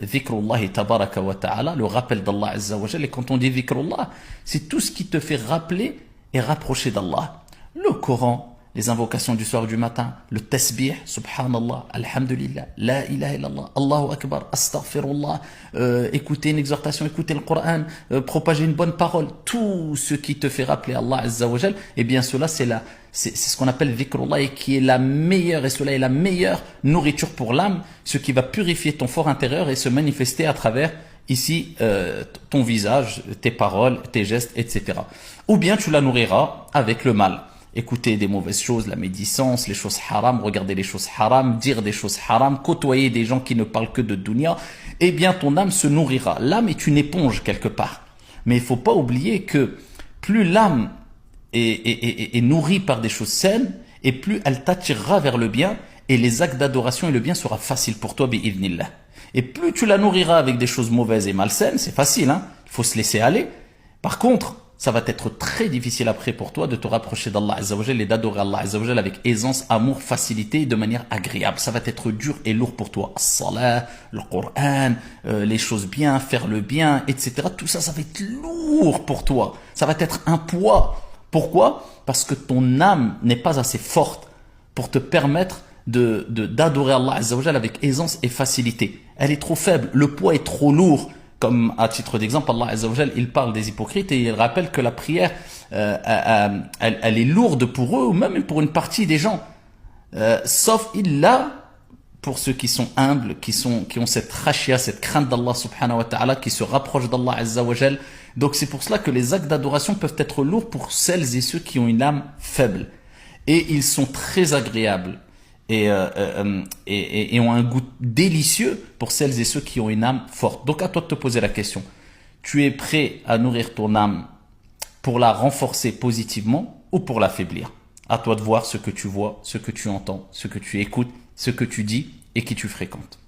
Dhikrullah tabaraka wa ta'ala, le rappel d'Allah Azza wa Jal. Et quand on dit dhikrullah, c'est tout ce qui te fait rappeler et rapprocher d'Allah. Le Coran, les invocations du soir et du matin, le tasbih, subhanallah, alhamdulillah, la ilaha illallah, Allahu akbar, astaghfirullah, écouter une exhortation, écouter le Coran, propager une bonne parole, tout ce qui te fait rappeler Allah Azza wa Jal, eh bien cela c'est ce qu'on appelle dhikrullah et qui est la meilleure, et cela est la meilleure nourriture pour l'âme, ce qui va purifier ton fort intérieur et se manifester à travers ici ton visage, tes paroles, tes gestes, etc. Ou bien tu la nourriras avec le mal. Écouter des mauvaises choses, la médisance, les choses haram, regarder les choses haram, dire des choses haram, côtoyer des gens qui ne parlent que de dunya, eh bien ton âme se nourrira. L'âme est une éponge quelque part. Mais il faut pas oublier que plus l'âme est nourrie par des choses saines, et plus elle t'attirera vers le bien, et les actes d'adoration et le bien sera facile pour toi, bi'idhnillah. Et plus tu la nourriras avec des choses mauvaises et malsaines, c'est facile, hein, il faut se laisser aller. Par contre, ça va être très difficile après pour toi de te rapprocher d'Allah Azza wa Jal et d'adorer Allah Azza wa Jal avec aisance, amour, facilité et de manière agréable. Ça va être dur et lourd pour toi. As-salat, le Coran, les choses bien, faire le bien, etc. Tout ça, ça va être lourd pour toi. Ça va être un poids. Pourquoi? Parce que ton âme n'est pas assez forte pour te permettre d'adorer Allah Azza wa Jal avec aisance et facilité. Elle est trop faible. Le poids est trop lourd. Comme à titre d'exemple, Allah Azza wa Jal, il parle des hypocrites et il rappelle que la prière, elle est lourde pour eux ou même pour une partie des gens. Sauf illa pour ceux qui sont humbles, qui ont cette khashia, cette crainte d'Allah subhanahu wa ta'ala, qui se rapprochent d'Allah Azza wa Jal. Donc c'est pour cela que les actes d'adoration peuvent être lourds pour celles et ceux qui ont une âme faible. Et ils sont très agréables. Et ont un goût délicieux pour celles et ceux qui ont une âme forte. Donc à toi de te poser la question. Tu es prêt à nourrir ton âme pour la renforcer positivement ou pour l'affaiblir? À toi de voir ce que tu vois, ce que tu entends, ce que tu écoutes, ce que tu dis et qui tu fréquentes.